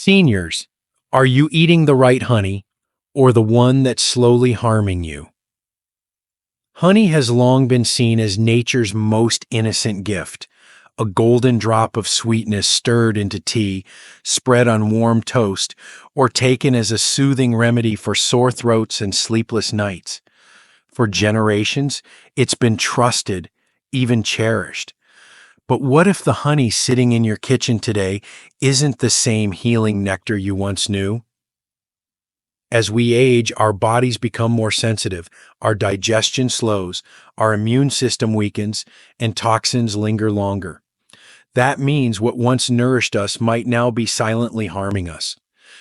Seniors, are you eating the right honey or the one that's slowly harming you? Honey has long been seen as nature's most innocent gift, a golden drop of sweetness stirred into tea, spread on warm toast, or taken as a soothing remedy for sore throats and sleepless nights. For generations, it's been trusted, even cherished. But what if the honey sitting in your kitchen today isn't the same healing nectar you once knew? As we age, our bodies become more sensitive, our digestion slows, our immune system weakens, and toxins linger longer. That means what once nourished us might now be silently harming us.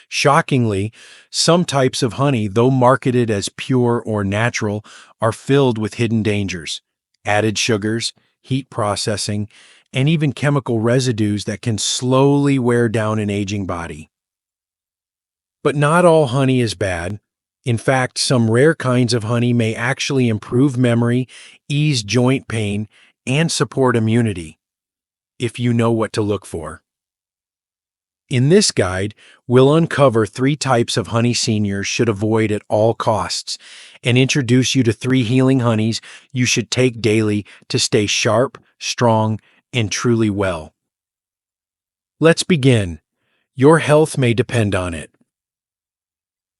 Shockingly, some types of honey, though marketed as pure or natural, are filled with hidden dangers, added sugars, heat processing, and even chemical residues that can slowly wear down an aging body. But not all honey is bad. In fact, some rare kinds of honey may actually improve memory, ease joint pain, and support immunity, if you know what to look for. In this guide, we'll uncover 3 types of honey seniors should avoid at all costs and introduce you to 3 healing honeys you should take daily to stay sharp, strong, and truly well. Let's begin. Your health may depend on it.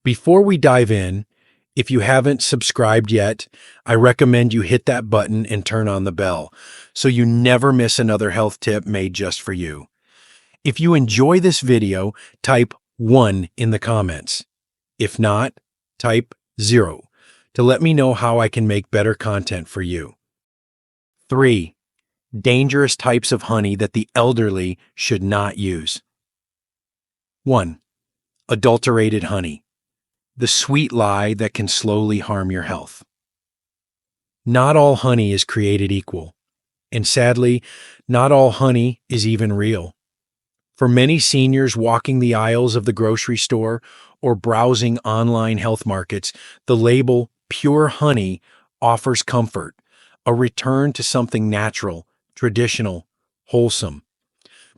Before we dive in, if you haven't subscribed yet, I recommend you hit that button and turn on the bell so you never miss another health tip made just for you. If you enjoy this video, type 1 in the comments. If not, type 0 to let me know how I can make better content for you. 3. Dangerous types of honey that the elderly should not use. 1. Adulterated honey. The sweet lie that can slowly harm your health. Not all honey is created equal, and sadly, not all honey is even real. For many seniors walking the aisles of the grocery store or browsing online health markets, the label pure honey offers comfort, a return to something natural, traditional, wholesome.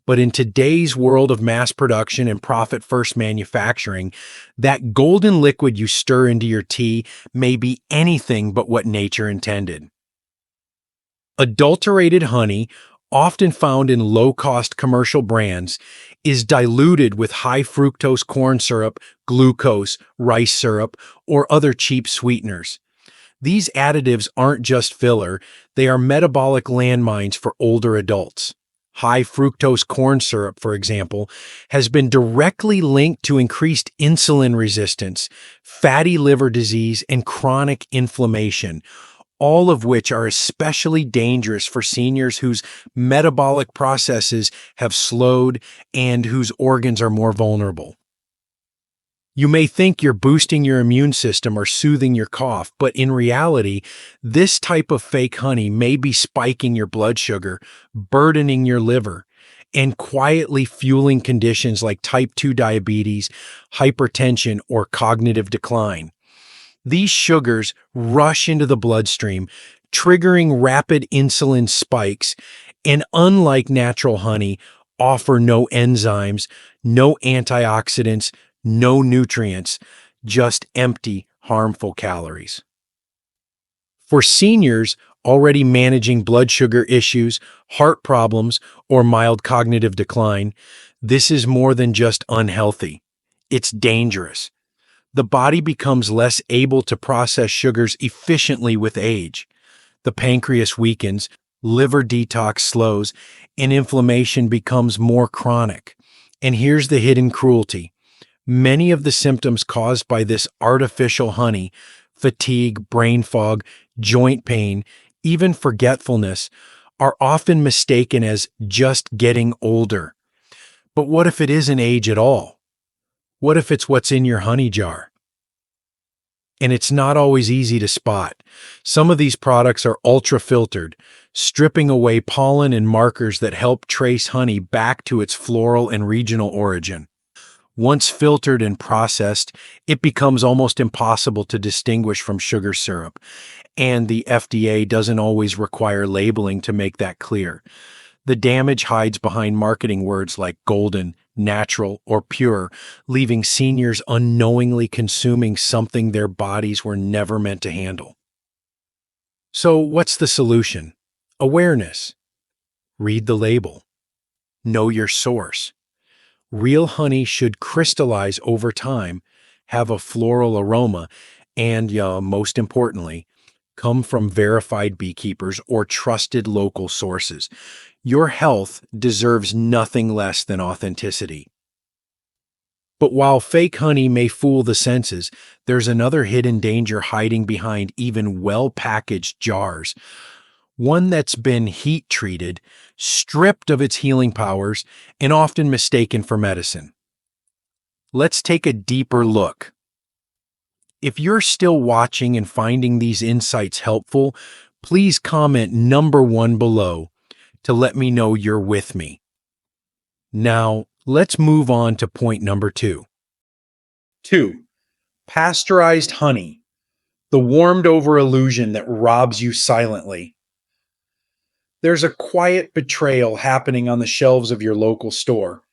But in today's world of mass production and profit-first manufacturing, that golden liquid you stir into your tea may be anything but what nature intended. Adulterated honey, often found in low-cost commercial brands, is diluted with high-fructose corn syrup, glucose, rice syrup, or other cheap sweeteners. These additives aren't just filler, they are metabolic landmines for older adults. High-fructose corn syrup, for example, has been directly linked to increased insulin resistance, fatty liver disease, and chronic inflammation, all of which are especially dangerous for seniors whose metabolic processes have slowed and whose organs are more vulnerable. You may think you're boosting your immune system or soothing your cough, but in reality, this type of fake honey may be spiking your blood sugar, burdening your liver, and quietly fueling conditions like type 2 diabetes, hypertension, or cognitive decline. These sugars rush into the bloodstream, triggering rapid insulin spikes, and unlike natural honey, offer no enzymes, no antioxidants, no nutrients, just empty, harmful calories. For seniors already managing blood sugar issues, heart problems, or mild cognitive decline, this is more than just unhealthy. It's dangerous. The body becomes less able to process sugars efficiently with age. The pancreas weakens, liver detox slows, and inflammation becomes more chronic. And here's the hidden cruelty. Many of the symptoms caused by this artificial honey, fatigue, brain fog, joint pain, even forgetfulness, are often mistaken as just getting older. But what if it isn't age at all? What if it's what's in your honey jar? And it's not always easy to spot. Some of these products are ultra-filtered, stripping away pollen and markers that help trace honey back to its floral and regional origin. Once filtered and processed, it becomes almost impossible to distinguish from sugar syrup, and the FDA doesn't always require labeling to make that clear. The damage hides behind marketing words like golden, natural, or pure, leaving seniors unknowingly consuming something their bodies were never meant to handle. So, what's the solution? Awareness. Read the label. Know your source. Real honey should crystallize over time, have a floral aroma, and, most importantly, come from verified beekeepers or trusted local sources. Your health deserves nothing less than authenticity. But while fake honey may fool the senses, there's another hidden danger hiding behind even well-packaged jars. One that's been heat treated, stripped of its healing powers, and often mistaken for medicine. Let's take a deeper look. If you're still watching and finding these insights helpful, please comment number 1 below to let me know you're with me. Now, let's move on to point number 2. 2. Pasteurized honey, the warmed-over illusion that robs you silently. There's a quiet betrayal happening on the shelves of your local store.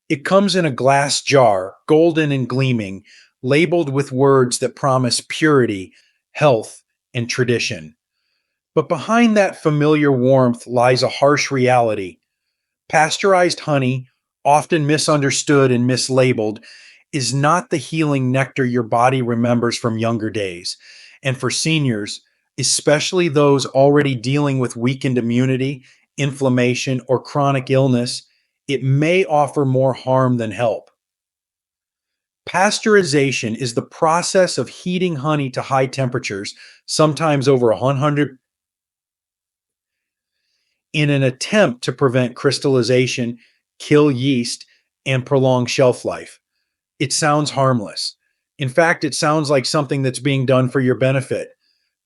It comes in a glass jar, golden and gleaming, labeled with words that promise purity, health, and tradition. But behind that familiar warmth lies a harsh reality. Pasteurized honey, often misunderstood and mislabeled, is not the healing nectar your body remembers from younger days. And for seniors, especially those already dealing with weakened immunity, inflammation, or chronic illness, it may offer more harm than help. Pasteurization is the process of heating honey to high temperatures, sometimes over 100, in an attempt to prevent crystallization, kill yeast, and prolong shelf life. It sounds harmless. In fact, it sounds like something that's being done for your benefit.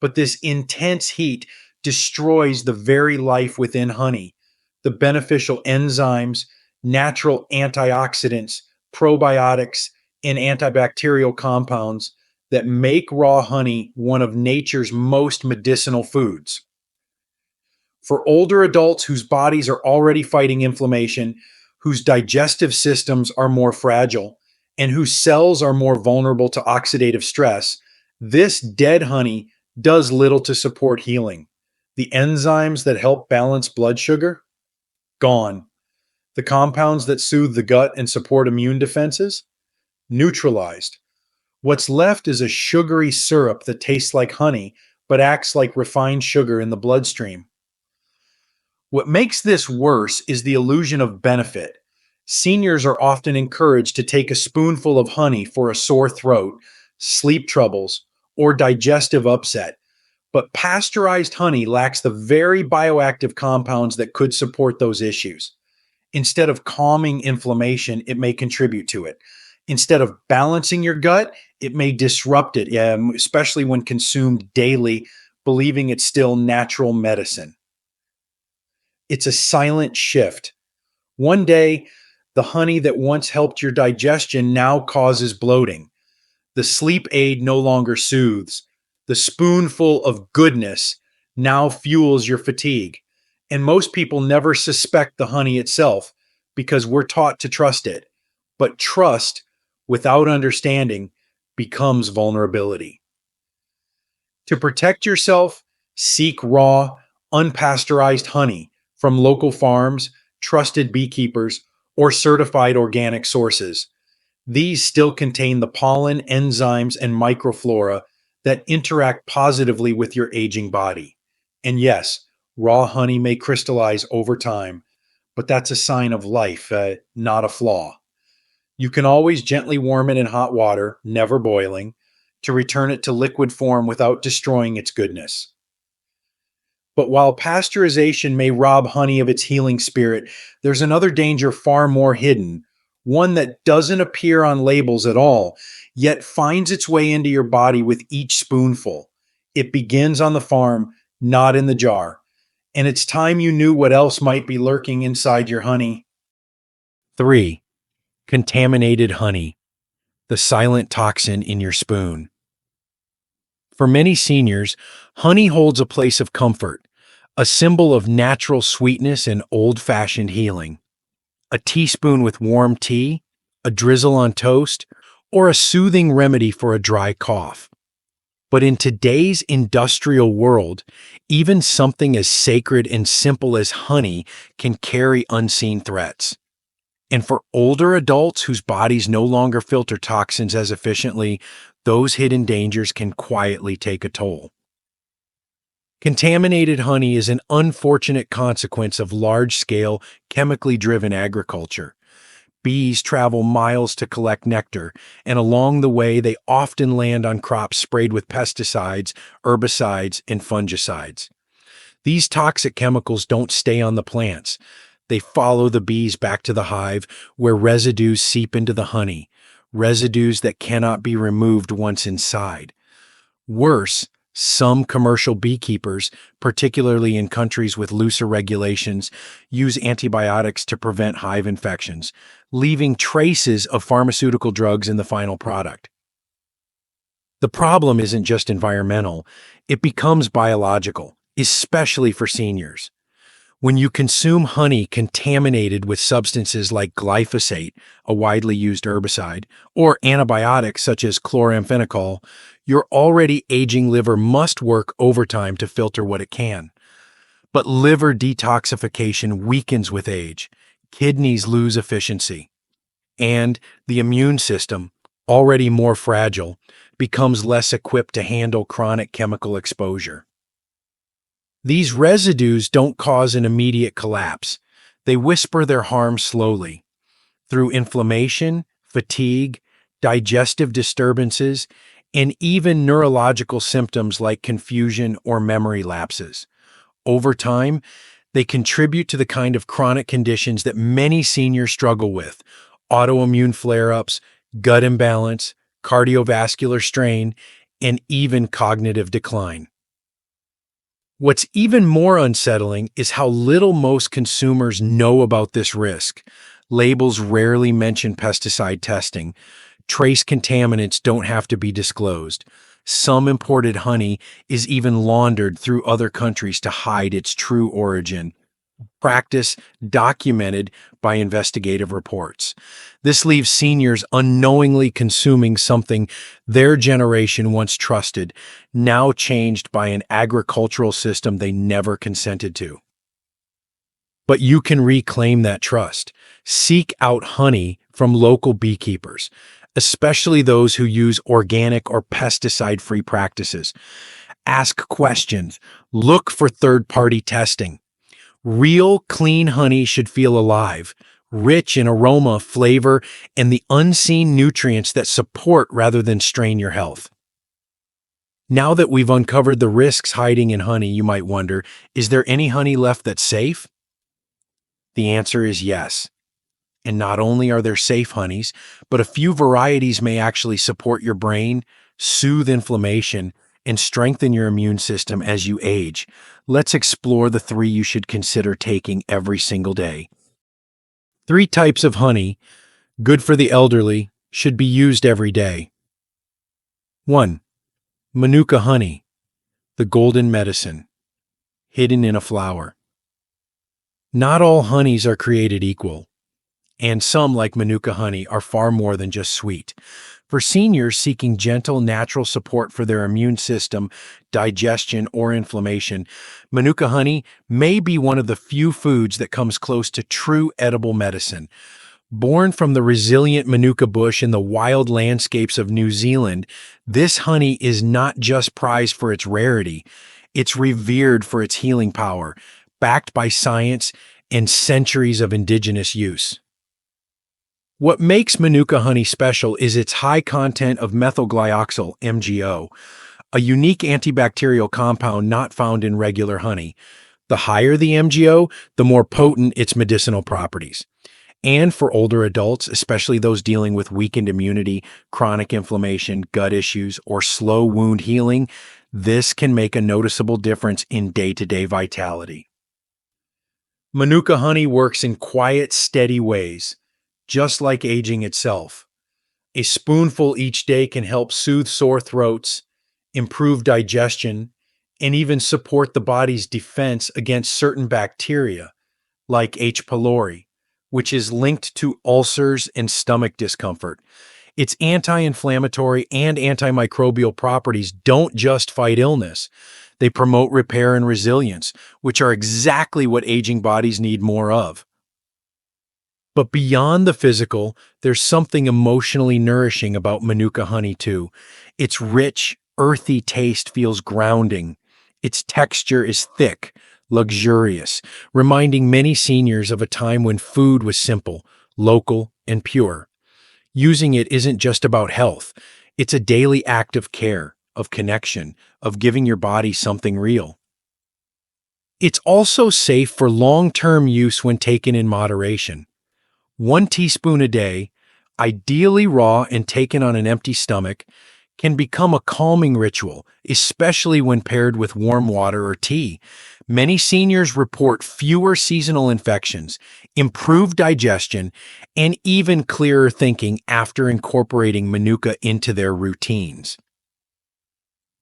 But this intense heat destroys the very life within honey, the beneficial enzymes, natural antioxidants, probiotics, and antibacterial compounds that make raw honey one of nature's most medicinal foods. For older adults whose bodies are already fighting inflammation, whose digestive systems are more fragile, and whose cells are more vulnerable to oxidative stress, this dead honey does little to support healing. The enzymes that help balance blood sugar? Gone. The compounds that soothe the gut and support immune defenses? Neutralized. What's left is a sugary syrup that tastes like honey, but acts like refined sugar in the bloodstream. What makes this worse is the illusion of benefit. Seniors are often encouraged to take a spoonful of honey for a sore throat, sleep troubles, or digestive upset. But pasteurized honey lacks the very bioactive compounds that could support those issues. Instead of calming inflammation, it may contribute to it. Instead of balancing your gut, it may disrupt it, especially when consumed daily, believing it's still natural medicine. It's a silent shift. One day, the honey that once helped your digestion now causes bloating. The sleep aid no longer soothes. The spoonful of goodness now fuels your fatigue. And most people never suspect the honey itself because we're taught to trust it. But trust, without understanding, becomes vulnerability. To protect yourself, seek raw, unpasteurized honey from local farms, trusted beekeepers, or certified organic sources. These still contain the pollen, enzymes, and microflora that interact positively with your aging body. And yes, raw honey may crystallize over time, but that's a sign of life, not a flaw. You can always gently warm it in hot water, never boiling, to return it to liquid form without destroying its goodness. But while pasteurization may rob honey of its healing spirit, there's another danger far more hidden, one that doesn't appear on labels at all, yet finds its way into your body with each spoonful. It begins on the farm, not in the jar. And it's time you knew what else might be lurking inside your honey. 3. Contaminated honey, the silent toxin in your spoon. For many seniors, honey holds a place of comfort, a symbol of natural sweetness and old-fashioned healing. a teaspoon with warm tea, a drizzle on toast, or a soothing remedy for a dry cough. But in today's industrial world, even something as sacred and simple as honey can carry unseen threats. And for older adults whose bodies no longer filter toxins as efficiently, those hidden dangers can quietly take a toll. Contaminated honey is an unfortunate consequence of large-scale, chemically driven agriculture. Bees travel miles to collect nectar, and along the way they often land on crops sprayed with pesticides, herbicides, and fungicides. These toxic chemicals don't stay on the plants. They follow the bees back to the hive, where residues seep into the honey, residues that cannot be removed once inside. Worse, some commercial beekeepers, particularly in countries with looser regulations, use antibiotics to prevent hive infections, leaving traces of pharmaceutical drugs in the final product. The problem isn't just environmental, it becomes biological, especially for seniors. When you consume honey contaminated with substances like glyphosate, a widely used herbicide, or antibiotics such as chloramphenicol, your already aging liver must work overtime to filter what it can. But liver detoxification weakens with age, kidneys lose efficiency, and the immune system, already more fragile, becomes less equipped to handle chronic chemical exposure. These residues don't cause an immediate collapse. They whisper their harm slowly, through inflammation, fatigue, digestive disturbances, and even neurological symptoms like confusion or memory lapses. Over time, they contribute to the kind of chronic conditions that many seniors struggle with: autoimmune flare-ups, gut imbalance, cardiovascular strain, and even cognitive decline. What's even more unsettling is how little most consumers know about this risk. Labels rarely mention pesticide testing. Trace contaminants don't have to be disclosed. Some imported honey is even laundered through other countries to hide its true origin. Practice documented by investigative reports. This leaves seniors unknowingly consuming something their generation once trusted, now changed by an agricultural system they never consented to. But you can reclaim that trust. Seek out honey from local beekeepers, especially those who use organic or pesticide-free practices. Ask questions. Look for third-party testing. Real, clean honey should feel alive, rich in aroma, flavor, and the unseen nutrients that support rather than strain your health. Now that we've uncovered the risks hiding in honey, you might wonder, is there any honey left that's safe? The answer is yes. And not only are there safe honeys, but a few varieties may actually support your brain, soothe inflammation, and strengthen your immune system as you age. Let's explore the 3 you should consider taking every single day. 3 types of honey, good for the elderly, should be used every day. 1. Manuka Honey, the golden medicine, hidden in a flower. Not all honeys are created equal, and some, like Manuka Honey, are far more than just sweet. For seniors seeking gentle, natural support for their immune system, digestion, or inflammation, Manuka Honey may be one of the few foods that comes close to true edible medicine. Born from the resilient Manuka bush in the wild landscapes of New Zealand, this honey is not just prized for its rarity, it's revered for its healing power, backed by science and centuries of indigenous use. What makes Manuka honey special is its high content of methylglyoxal, MgO, a unique antibacterial compound not found in regular honey. The higher the MgO, the more potent its medicinal properties. And for older adults, especially those dealing with weakened immunity, chronic inflammation, gut issues, or slow wound healing, this can make a noticeable difference in day-to-day vitality. Manuka honey works in quiet, steady ways, just like aging itself. A spoonful each day can help soothe sore throats, improve digestion, and even support the body's defense against certain bacteria, like H. pylori, which is linked to ulcers and stomach discomfort. Its anti-inflammatory and antimicrobial properties don't just fight illness. They promote repair and resilience, which are exactly what aging bodies need more of. But beyond the physical, there's something emotionally nourishing about Manuka honey too. Its rich, earthy taste feels grounding. Its texture is thick, luxurious, reminding many seniors of a time when food was simple, local, and pure. Using it isn't just about health. It's a daily act of care, of connection, of giving your body something real. It's also safe for long-term use when taken in moderation. 1 teaspoon a day, ideally raw and taken on an empty stomach, can become a calming ritual, especially when paired with warm water or tea. Many seniors report fewer seasonal infections, improved digestion, and even clearer thinking after incorporating Manuka into their routines.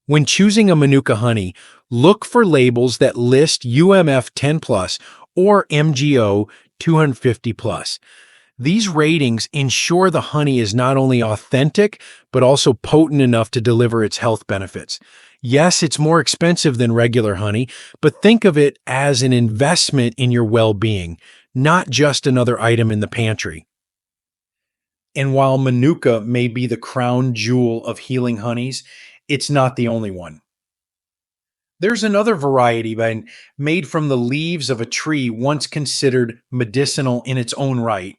When choosing a Manuka honey, look for labels that list UMF 10 plus or MGO 250 plus. These ratings ensure the honey is not only authentic, but also potent enough to deliver its health benefits. Yes, it's more expensive than regular honey, but think of it as an investment in your well-being, not just another item in the pantry. And while Manuka may be the crown jewel of healing honeys, it's not the only one. There's another variety made from the leaves of a tree once considered medicinal in its own right,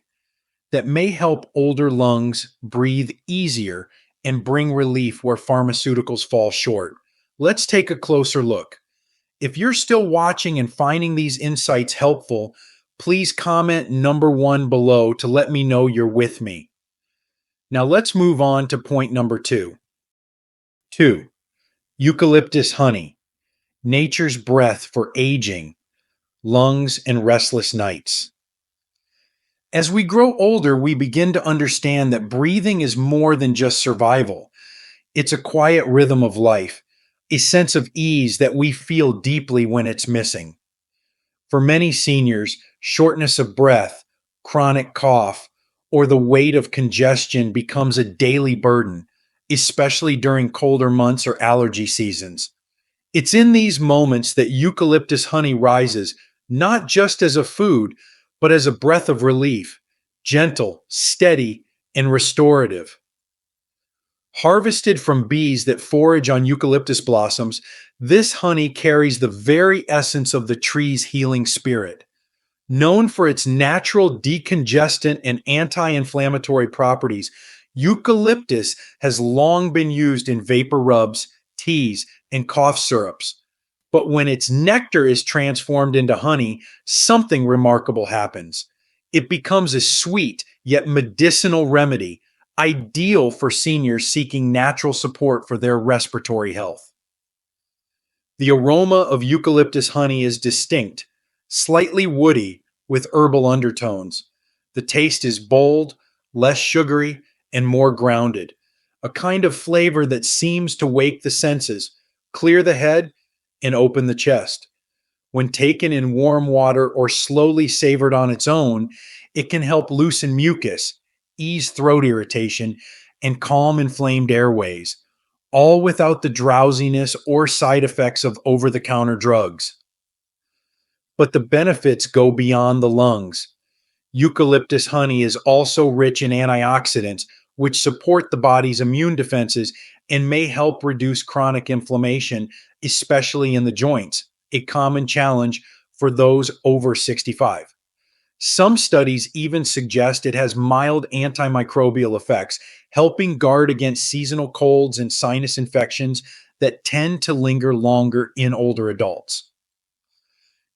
that may help older lungs breathe easier and bring relief where pharmaceuticals fall short. Let's take a closer look. If you're still watching and finding these insights helpful, please comment number 1 below to let me know you're with me. Now let's move on to point number 2. 2. Eucalyptus honey, nature's breath for aging, lungs, and restless nights. As we grow older, we begin to understand that breathing is more than just survival. It's a quiet rhythm of life, a sense of ease that we feel deeply when it's missing. For many seniors, shortness of breath, chronic cough, or the weight of congestion becomes a daily burden, especially during colder months or allergy seasons. It's in these moments that eucalyptus honey rises, not just as a food, but as a breath of relief, gentle, steady, and restorative. Harvested from bees that forage on eucalyptus blossoms, this honey carries the very essence of the tree's healing spirit. Known for its natural decongestant and anti-inflammatory properties, eucalyptus has long been used in vapor rubs, teas, and cough syrups. But when its nectar is transformed into honey, something remarkable happens. It becomes a sweet yet medicinal remedy, ideal for seniors seeking natural support for their respiratory health. The aroma of eucalyptus honey is distinct, slightly woody with herbal undertones. The taste is bold, less sugary, and more grounded, a kind of flavor that seems to wake the senses, clear the head, and open the chest. When taken in warm water or slowly savored on its own, it can help loosen mucus, ease throat irritation, and calm inflamed airways, all without the drowsiness or side effects of over-the-counter drugs. But the benefits go beyond the lungs. Eucalyptus honey is also rich in antioxidants, which support the body's immune defenses and may help reduce chronic inflammation, especially in the joints, a common challenge for those over 65. Some studies even suggest it has mild antimicrobial effects, helping guard against seasonal colds and sinus infections that tend to linger longer in older adults.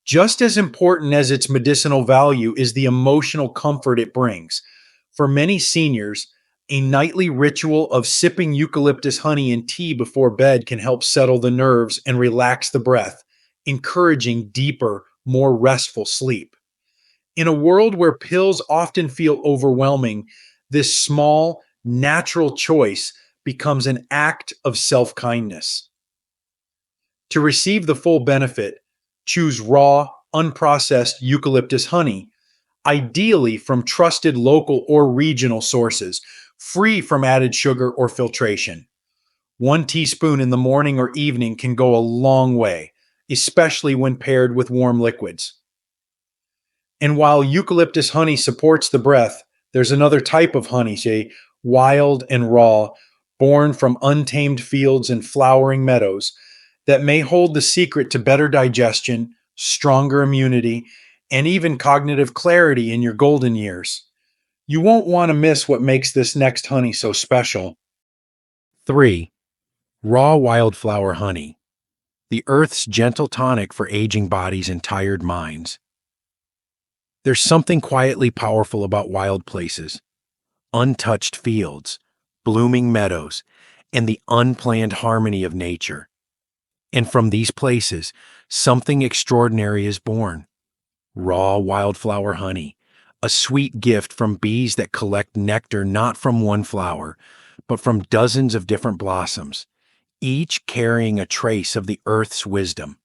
Just as important as its medicinal value is the emotional comfort it brings. For many seniors, a nightly ritual of sipping eucalyptus honey in tea before bed can help settle the nerves and relax the breath, encouraging deeper, more restful sleep. In a world where pills often feel overwhelming, this small, natural choice becomes an act of self-kindness. To receive the full benefit, choose raw, unprocessed eucalyptus honey, ideally from trusted local or regional sources, free from added sugar or filtration. 1 teaspoon in the morning or evening can go a long way, especially when paired with warm liquids. And while eucalyptus honey supports the breath, there's another type of honey, say wild and raw, born from untamed fields and flowering meadows, that may hold the secret to better digestion, stronger immunity, and even cognitive clarity in your golden years. You won't want to miss what makes this next honey so special. 3. Raw wildflower honey, the earth's gentle tonic for aging bodies and tired minds. There's something quietly powerful about wild places, untouched fields, blooming meadows, and the unplanned harmony of nature. And from these places, something extraordinary is born. Raw wildflower honey, a sweet gift from bees that collect nectar not from one flower, but from dozens of different blossoms, each carrying a trace of the earth's wisdom.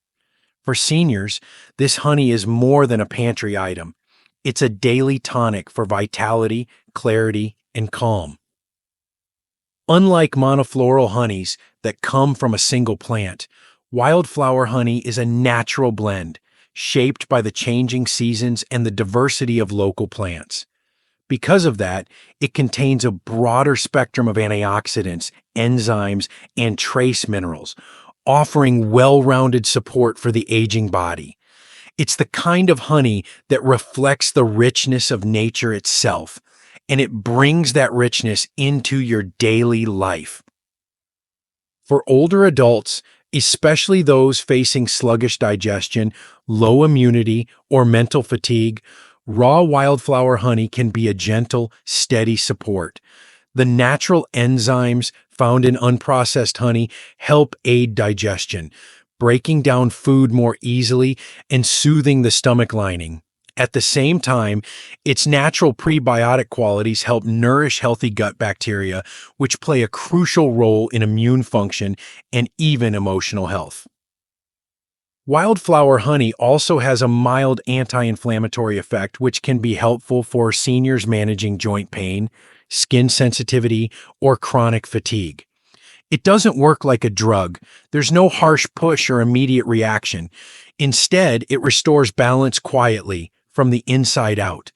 For seniors, this honey is more than a pantry item. It's a daily tonic for vitality, clarity, and calm. Unlike monofloral honeys that come from a single plant, wildflower honey is a natural blend, shaped by the changing seasons and the diversity of local plants. Because of that, it contains a broader spectrum of antioxidants, enzymes, and trace minerals, offering well-rounded support for the aging body. It's the kind of honey that reflects the richness of nature itself, and it brings that richness into your daily life. For older adults, especially those facing sluggish digestion, low immunity, or mental fatigue, raw wildflower honey can be a gentle, steady support. The natural enzymes found in unprocessed honey help aid digestion, breaking down food more easily and soothing the stomach lining. At the same time, its natural prebiotic qualities help nourish healthy gut bacteria, which play a crucial role in immune function and even emotional health. Wildflower honey also has a mild anti-inflammatory effect, which can be helpful for seniors managing joint pain, skin sensitivity, or chronic fatigue. It doesn't work like a drug. There's no harsh push or immediate reaction. Instead, it restores balance quietly, from the inside out.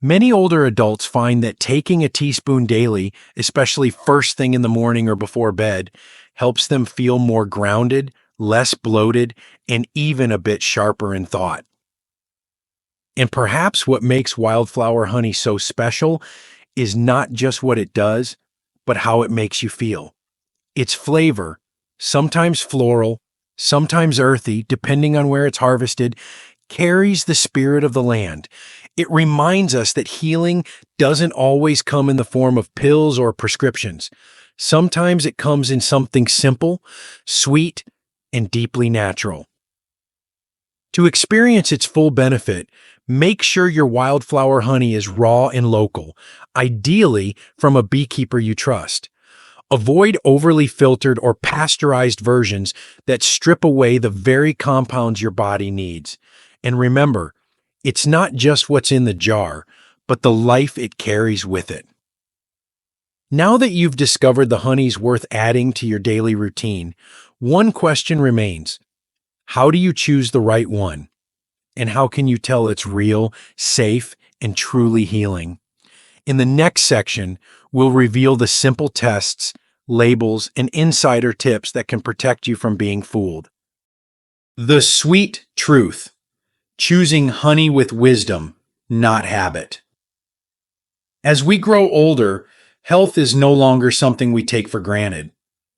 Many older adults find that taking a teaspoon daily, especially first thing in the morning or before bed, helps them feel more grounded, less bloated, and even a bit sharper in thought. And perhaps what makes wildflower honey so special is not just what it does, but how it makes you feel. Its flavor, sometimes floral, sometimes earthy, depending on where it's harvested, carries the spirit of the land. It reminds us that healing doesn't always come in the form of pills or prescriptions. Sometimes it comes in something simple, sweet, and deeply natural. To experience its full benefit, make sure your wildflower honey is raw and local, ideally from a beekeeper you trust. Avoid overly filtered or pasteurized versions that strip away the very compounds your body needs. And remember, it's not just what's in the jar, but the life it carries with it. Now that you've discovered the honey's worth adding to your daily routine, one question remains. How do you choose the right one? And how can you tell it's real, safe, and truly healing? In the next section, we'll reveal the simple tests, labels, and insider tips that can protect you from being fooled. The sweet truth. Choosing honey with wisdom, not habit. As we grow older, health is no longer something we take for granted.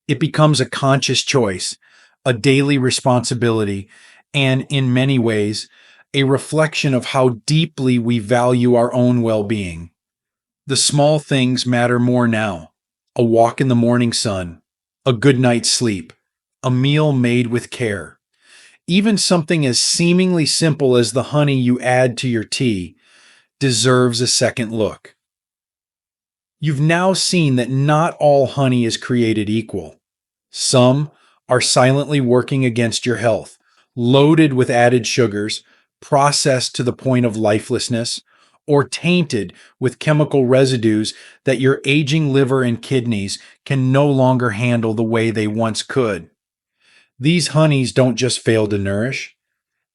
It becomes a conscious choice, a daily responsibility, and in many ways, a reflection of how deeply we value our own well-being. The small things matter more now. A walk in the morning sun, a good night's sleep, a meal made with care. Even something as seemingly simple as the honey you add to your tea deserves a second look. You've now seen that not all honey is created equal. Some are silently working against your health, loaded with added sugars, processed to the point of lifelessness, or tainted with chemical residues that your aging liver and kidneys can no longer handle the way they once could. These honeys don't just fail to nourish,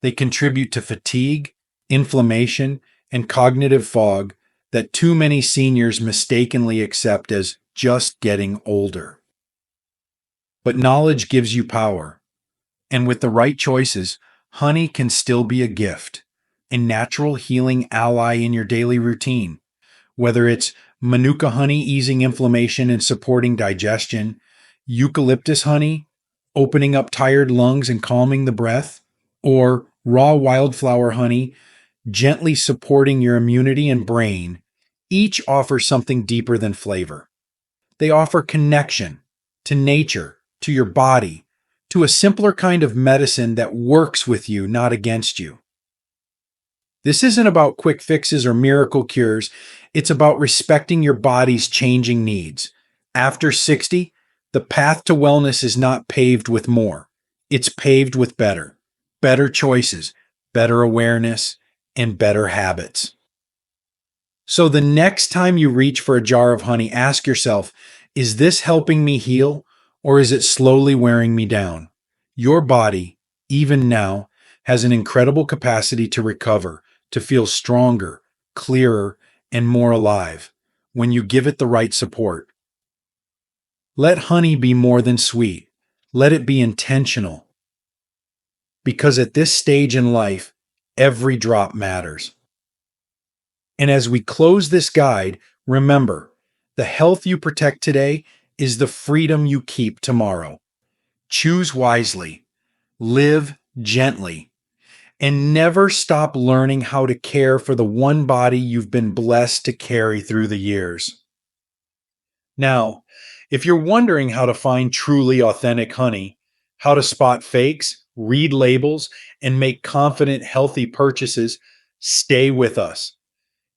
they contribute to fatigue, inflammation, and cognitive fog that too many seniors mistakenly accept as just getting older. But knowledge gives you power, and with the right choices, honey can still be a gift, a natural healing ally in your daily routine. Whether it's Manuka honey easing inflammation and supporting digestion, eucalyptus honey opening up tired lungs and calming the breath, or raw wildflower honey gently supporting your immunity and brain, each offers something deeper than flavor. They offer connection to nature, to your body, to a simpler kind of medicine that works with you, not against you. This isn't about quick fixes or miracle cures. It's about respecting your body's changing needs. After 60, the path to wellness is not paved with more. It's paved with better. Better choices, better awareness, and better habits. So the next time you reach for a jar of honey, ask yourself, is this helping me heal, or is it slowly wearing me down? Your body, even now, has an incredible capacity to recover, to feel stronger, clearer, and more alive when you give it the right support. Let honey be more than sweet. Let it be intentional. Because at this stage in life, every drop matters. And as we close this guide, remember, the health you protect today is the freedom you keep tomorrow. Choose wisely, live gently, and never stop learning how to care for the one body you've been blessed to carry through the years. Now, if you're wondering how to find truly authentic honey, how to spot fakes, read labels, and make confident, healthy purchases, stay with us.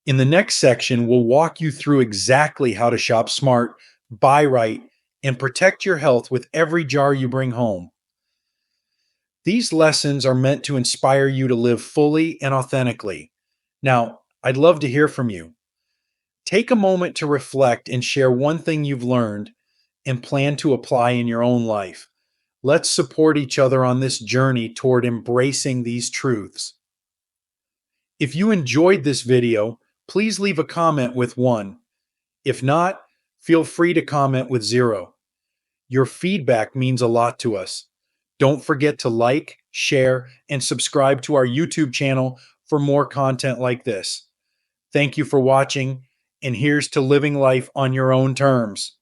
In the next section, we'll walk you through exactly how to shop smart, buy right, and protect your health with every jar you bring home. These lessons are meant to inspire you to live fully and authentically. Now, I'd love to hear from you. Take a moment to reflect and share one thing you've learned and plan to apply in your own life. Let's support each other on this journey toward embracing these truths. If you enjoyed this video, please leave a comment with 1. If not, feel free to comment with 0. Your feedback means a lot to us. Don't forget to like, share, and subscribe to our YouTube channel for more content like this. Thank you for watching, and here's to living life on your own terms.